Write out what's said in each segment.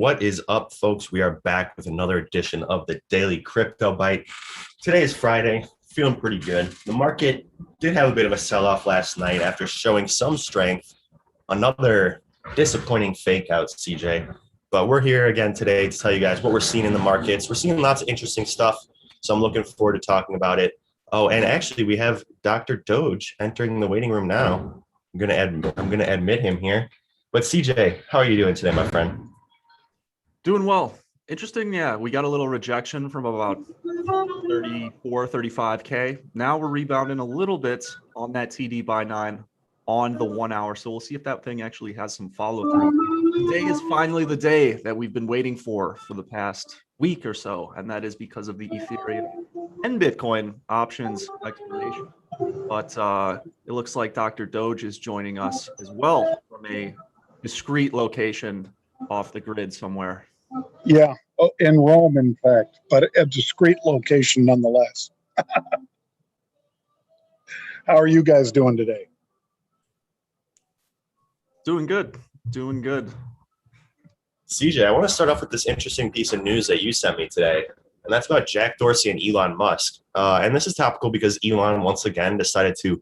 What is up, folks? We are back with another edition of the Daily Crypto Byte. Today is Friday. Feeling pretty good. The market did have a bit of a sell-off last night after showing some strength. Another disappointing fake out, CJ. But we're here again today to tell you guys what we're seeing in the markets. We're seeing lots of interesting stuff, so I'm looking forward to talking about it. Oh, and actually, we have Dr. Doge entering the waiting room now. I'm gonna admit him here. But CJ, how are you doing today, my friend? Doing well. Interesting. Yeah, we got a little rejection from about 34, 35K. Now we're rebounding a little bit on that TD by 9 on the 1 hour. So we'll see if that thing actually has some follow through. Today is finally the day that we've been waiting for the past week or so. And that is because of the Ethereum and Bitcoin options expiration. But it looks like Dr. Doge is joining us as well from a discrete location off the grid somewhere. Yeah, in Rome, in fact, but a discrete location nonetheless. How are you guys doing today? Doing good. Doing good. CJ, I want to start off with this interesting piece of news that you sent me today, and that's about Jack Dorsey and Elon Musk. And this is topical because Elon once again decided to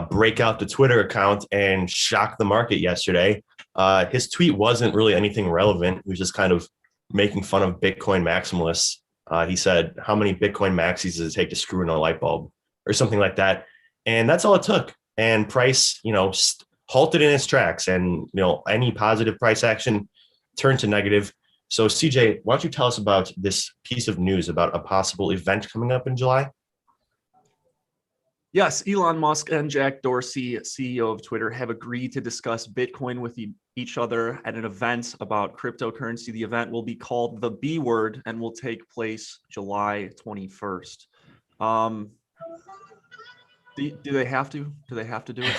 break out the Twitter account and shock the market yesterday. His tweet wasn't really anything relevant. He was just kind of making fun of Bitcoin maximalists. He said, how many Bitcoin maxis does it take to screw in a light bulb or something like that? And that's all it took. And price, halted in its tracks, and, any positive price action turned to negative. So CJ, why don't you tell us about this piece of news about a possible event coming up in July? Yes, Elon Musk and Jack Dorsey, CEO of Twitter, have agreed to discuss Bitcoin with each other at an event about cryptocurrency. The event will be called The B Word and will take place July 21st. Do they have to? Do they have to do it?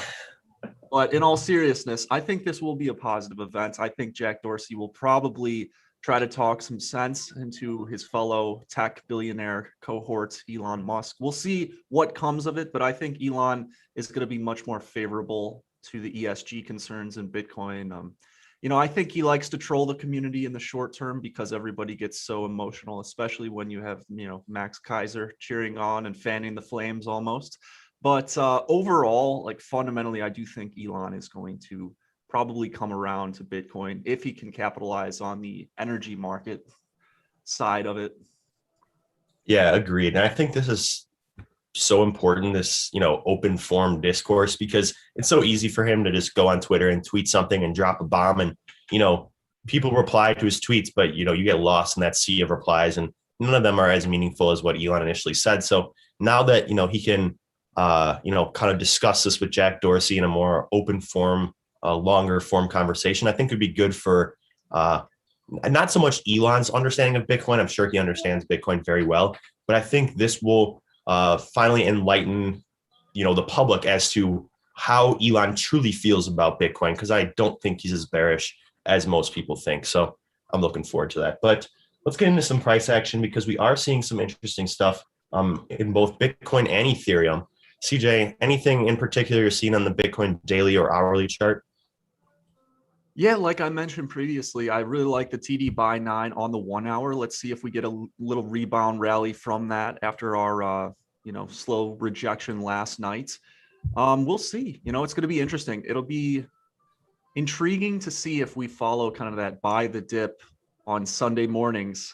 But in all seriousness, I think this will be a positive event. I think Jack Dorsey will probably try to talk some sense into his fellow tech billionaire cohort, Elon Musk. We'll see what comes of it, but I think Elon is going to be much more favorable to the ESG concerns in Bitcoin. I think he likes to troll the community in the short term because everybody gets so emotional, especially when you have, Max Kaiser cheering on and fanning the flames almost. But overall, fundamentally, I do think Elon is going to probably come around to Bitcoin if he can capitalize on the energy market side of it. Yeah, agreed. And I think this is so important, this, open form discourse, because it's so easy for him to just go on Twitter and tweet something and drop a bomb. And, people reply to his tweets, but, you get lost in that sea of replies, and none of them are as meaningful as what Elon initially said. So now that, he can, kind of discuss this with Jack Dorsey in a more open form, longer form conversation, I think would be good for not so much Elon's understanding of Bitcoin. I'm sure he understands Bitcoin very well, but I think this will finally enlighten, the public as to how Elon truly feels about Bitcoin, because I don't think he's as bearish as most people think. So I'm looking forward to that. But let's get into some price action, because we are seeing some interesting stuff in both Bitcoin and Ethereum. CJ, anything in particular you're seeing on the Bitcoin daily or hourly chart? Yeah, like I mentioned previously, I really like the TD by 9 on the 1 hour. Let's see if we get a little rebound rally from that after our, slow rejection last night. We'll see. It's going to be interesting. It'll be intriguing to see if we follow kind of that buy the dip on Sunday mornings,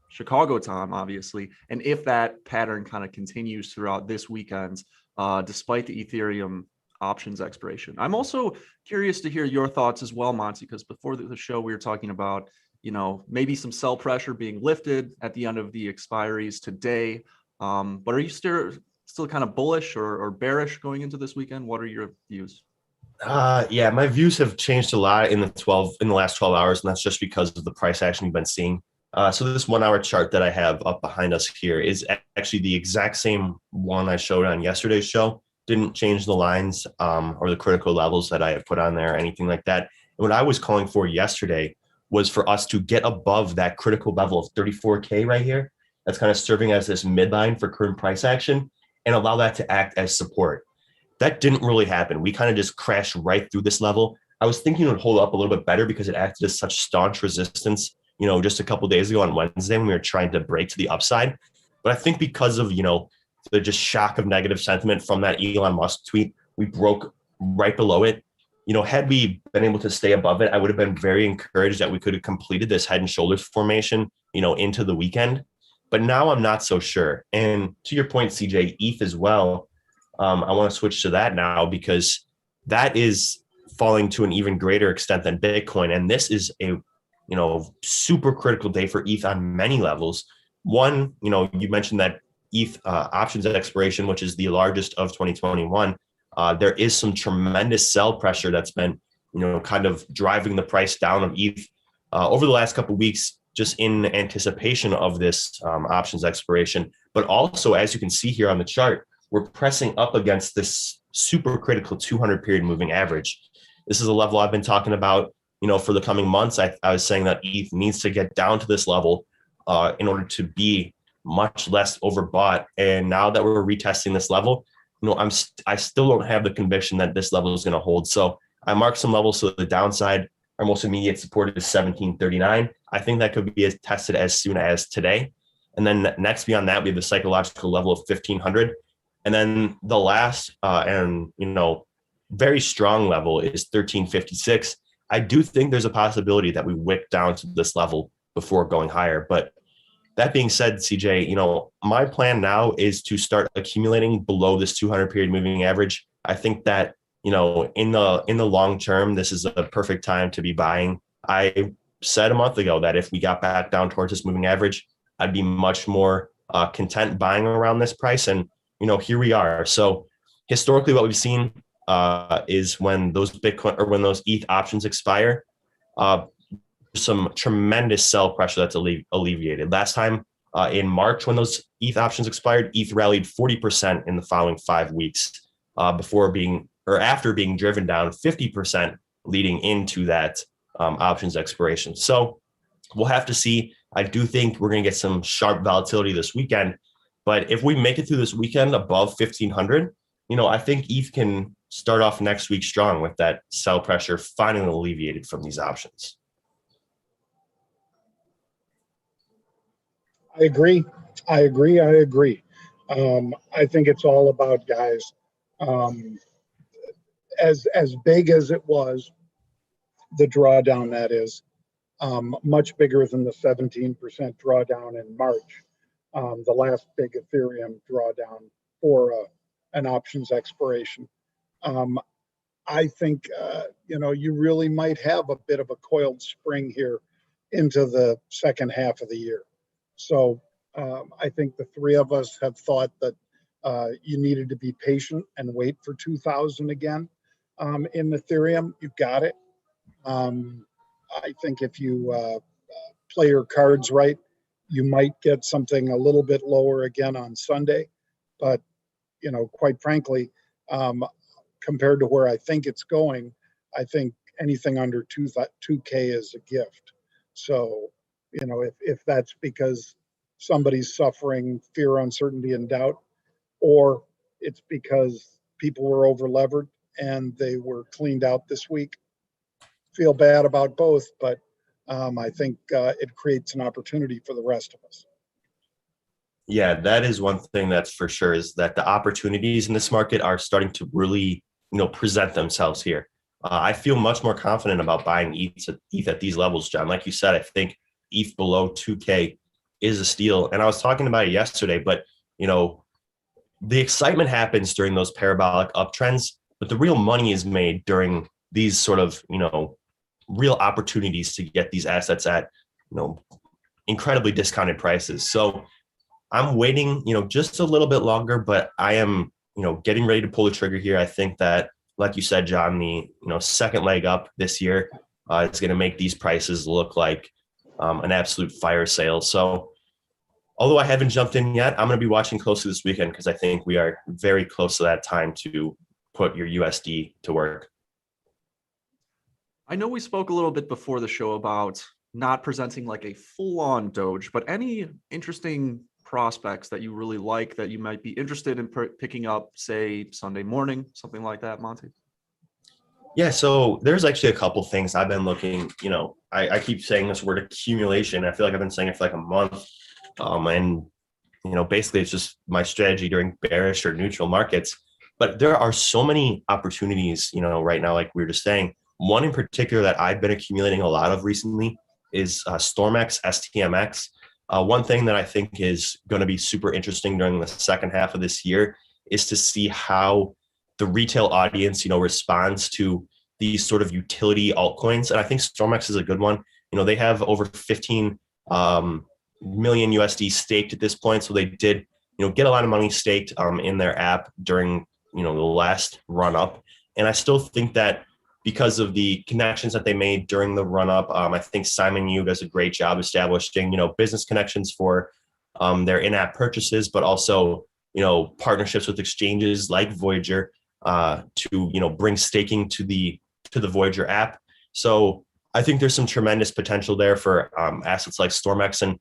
Chicago time, obviously, and if that pattern kind of continues throughout this weekend, despite the Ethereum options expiration. I'm also curious to hear your thoughts as well, Monty, because before the show we were talking about, maybe some sell pressure being lifted at the end of the expiries today. But are you still kind of bullish or bearish going into this weekend? What are your views? Yeah, my views have changed a lot in the last 12 hours, and that's just because of the price action we've been seeing. So this 1 hour chart that I have up behind us here is actually the exact same one I showed on yesterday's show. Didn't change the lines or the critical levels that I have put on there or anything like that. And what I was calling for yesterday was for us to get above that critical level of 34K right here. That's kind of serving as this midline for current price action, and allow that to act as support. That didn't really happen. We kind of just crashed right through this level. I was thinking it would hold up a little bit better because it acted as such staunch resistance, just a couple of days ago on Wednesday when we were trying to break to the upside. But I think because of, the just shock of negative sentiment from that Elon Musk tweet, we broke right below it. Had we been able to stay above it, I would have been very encouraged that we could have completed this head and shoulders formation, into the weekend. But now I'm not so sure. And to your point, CJ, ETH as well. I want to switch to that now because that is falling to an even greater extent than Bitcoin. And this is a, super critical day for ETH on many levels. One, you mentioned that ETH options expiration, which is the largest of 2021. There is some tremendous sell pressure that's been, kind of driving the price down of ETH over the last couple of weeks, just in anticipation of this options expiration. But also, as you can see here on the chart, we're pressing up against this super critical 200 period moving average. This is a level I've been talking about, for the coming months. I was saying that ETH needs to get down to this level in order to be much less overbought. And now that we're retesting this level, I still don't have the conviction that this level is going to hold. So I marked some levels to the downside. Our most immediate support is 1739. I think that could be tested as soon as today. And then next beyond that, we have the psychological level of 1500. And then the last very strong level is 1356. I do think there's a possibility that we wick down to this level before going higher. But that being said, CJ, my plan now is to start accumulating below this 200 period moving average. I think that, in the long term, this is a perfect time to be buying. I said a month ago that if we got back down towards this moving average, I'd be much more content buying around this price. And, here we are. So historically, what we've seen is when those Bitcoin or when those ETH options expire, some tremendous sell pressure that's alleviated. Last time in March, when those ETH options expired, ETH rallied 40% in the following 5 weeks after being driven down 50% leading into that options expiration. So we'll have to see. I do think we're going to get some sharp volatility this weekend. But if we make it through this weekend above 1500, I think ETH can start off next week strong with that sell pressure finally alleviated from these options. I agree. I think it's all about, guys, as big as it was, the drawdown that is, much bigger than the 17% drawdown in March, the last big Ethereum drawdown for an options expiration. I think, you really might have a bit of a coiled spring here into the second half of the year. So I think the three of us have thought that you needed to be patient and wait for 2000 again in Ethereum. You've got it. I think if you play your cards right, you might get something a little bit lower again on Sunday. But, quite frankly, compared to where I think it's going, I think anything under 2K is a gift. So, if that's because somebody's suffering fear, uncertainty, and doubt, or it's because people were over levered and they were cleaned out this week, feel bad about both, but I think it creates an opportunity for the rest of us. Yeah, that is one thing that's for sure, is that the opportunities in this market are starting to really, present themselves here. I feel much more confident about buying ETH at these levels, John. Like you said, I think ETH below 2K is a steal. And I was talking about it yesterday, but, the excitement happens during those parabolic uptrends, but the real money is made during these sort of, real opportunities to get these assets at, incredibly discounted prices. So I'm waiting, just a little bit longer, but I am, getting ready to pull the trigger here. I think that, like you said, John, the, second leg up this year, it's going to make these prices look like an absolute fire sale. So although I haven't jumped in yet, I'm going to be watching closely this weekend because I think we are very close to that time to put your USD to work. I know we spoke a little bit before the show about not presenting like a full-on Doge, but any interesting prospects that you really like that you might be interested in picking up, say Sunday morning, something like that, Monty? Yeah, so there's actually a couple things I've been looking, I keep saying this word accumulation. I feel like I've been saying it for like a month. And basically it's just my strategy during bearish or neutral markets. But there are so many opportunities, right now, like we were just saying. One in particular that I've been accumulating a lot of recently is StormX, STMX. One thing that I think is going to be super interesting during the second half of this year is to see how the retail audience, responds to these sort of utility altcoins. And I think StormX is a good one. They have over 15 million USD staked at this point. So they did, get a lot of money staked in their app during, the last run up. And I still think that because of the connections that they made during the run up, I think Simon Yu does a great job establishing, business connections for their in-app purchases, but also, partnerships with exchanges like Voyager to, bring staking to the Voyager app. So I think there's some tremendous potential there for assets like StormX, and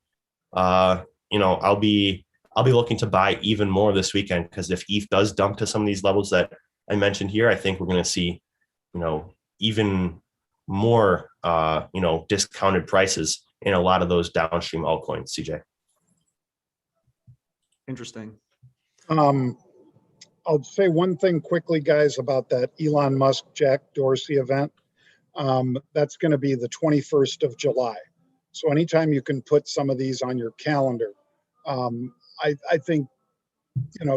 I'll be looking to buy even more this weekend, because if ETH does dump to some of these levels that I mentioned here, I think we're going to see, even more, discounted prices in a lot of those downstream altcoins. CJ. Interesting. I'll say one thing quickly, guys, about that Elon Musk Jack Dorsey event. That's going to be the 21st of July. So anytime you can put some of these on your calendar, I think,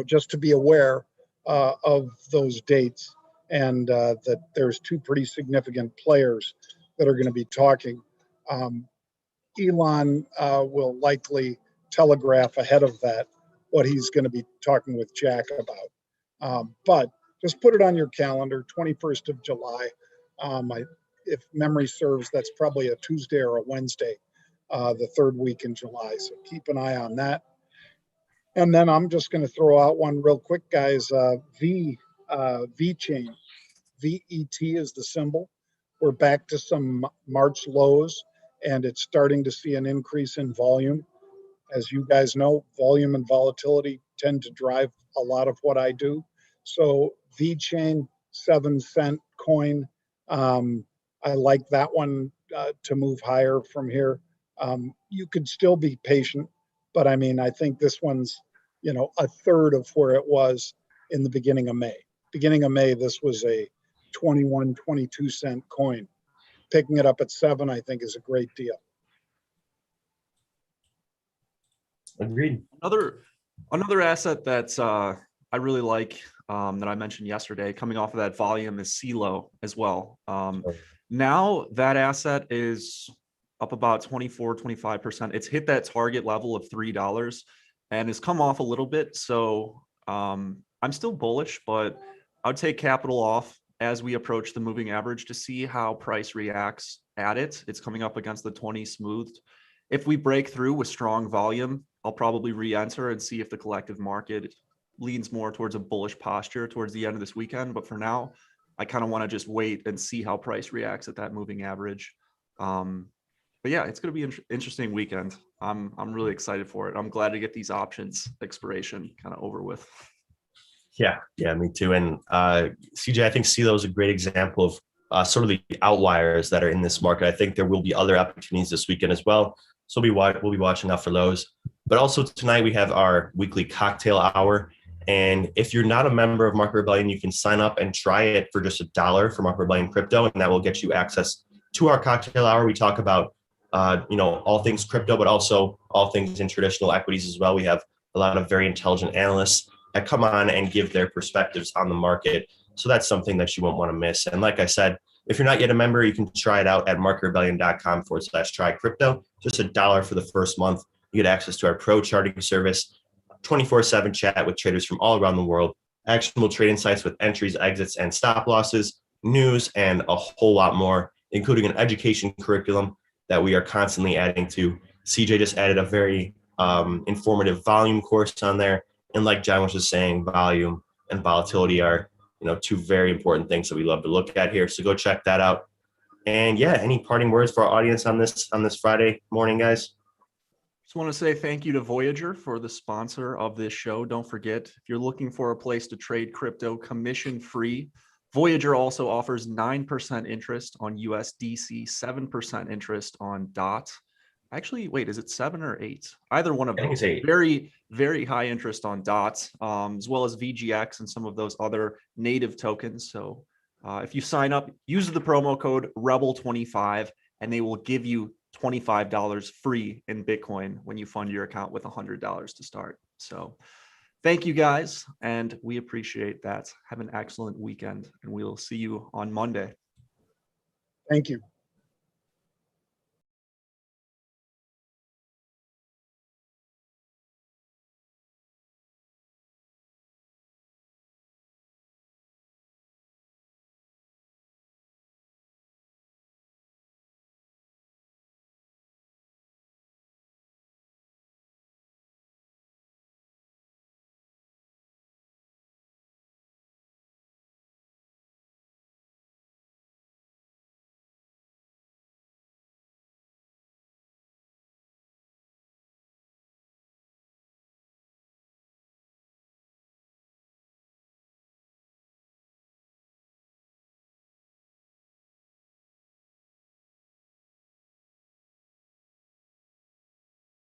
just to be aware of those dates, and that there's two pretty significant players that are going to be talking. Elon will likely telegraph ahead of that what he's going to be talking with Jack about. But just put it on your calendar, 21st of July. If memory serves, that's probably a Tuesday or a Wednesday, the third week in July. So keep an eye on that. And then I'm just going to throw out one real quick, guys. VeChain, VET is the symbol. We're back to some March lows, and it's starting to see an increase in volume. As you guys know, volume and volatility tend to drive a lot of what I do. So VeChain, 7-cent coin. I like that one to move higher from here. You could still be patient, but I mean, I think this one's, a third of where it was in the beginning of May. Beginning of May, this was a 21, 22-cent coin. Picking it up at 7, I think, is a great deal. Agreed. Another asset that's I really like, that I mentioned yesterday, coming off of that volume, is CeeLo as well. Now that asset is up about 24-25%. It's hit that target level of $3 and has come off a little bit. So I'm still bullish, but I would take capital off as we approach the moving average to see how price reacts at it. It's coming up against the 20 smoothed. If we break through with strong volume, I'll probably re-enter and see if the collective market leans more towards a bullish posture towards the end of this weekend. But for now, I kind of want to just wait and see how price reacts at that moving average. But yeah, it's going to be an interesting weekend. I'm really excited for it. I'm glad to get these options expiration kind of over with. Yeah, me too. And CJ, I think CeeLo is a great example of sort of the outliers that are in this market. I think there will be other opportunities this weekend as well. So we'll be watching out for those. But also tonight we have our weekly cocktail hour. And if you're not a member of Market Rebellion, you can sign up and try it for just $1 for Market Rebellion Crypto, and that will get you access to our cocktail hour. We talk about all things crypto, but also all things in traditional equities as well. We have a lot of very intelligent analysts that come on and give their perspectives on the market. So that's something that you won't want to miss. And like I said, if you're not yet a member, you can try it out at marketrebellion.com/try crypto. Just $1 for the first month. You get access to our pro charting service, 24/7 chat with traders from all around the world, actionable trade insights with entries, exits, and stop losses, news, and a whole lot more, including an education curriculum that we are constantly adding to. CJ just added a very informative volume course on there. And like Jon was just saying, volume and volatility are, two very important things that we love to look at here. So go check that out. And yeah, any parting words for our audience on this Friday morning, guys? Just want to say thank you to Voyager for the sponsor of this show. Don't forget, if you're looking for a place to trade crypto commission free, Voyager also offers 9% interest on USDC, 7% interest on DOT. Actually, wait, is it 7 or 8? Either one of I think those. it's 8. Very, very high interest on DOT, as well as VGX and some of those other native tokens. So if you sign up, use the promo code REBEL25, and they will give you $25 free in Bitcoin when you fund your account with $100 to start. So thank you guys, and we appreciate that. Have an excellent weekend, and we'll see you on Monday. Thank you.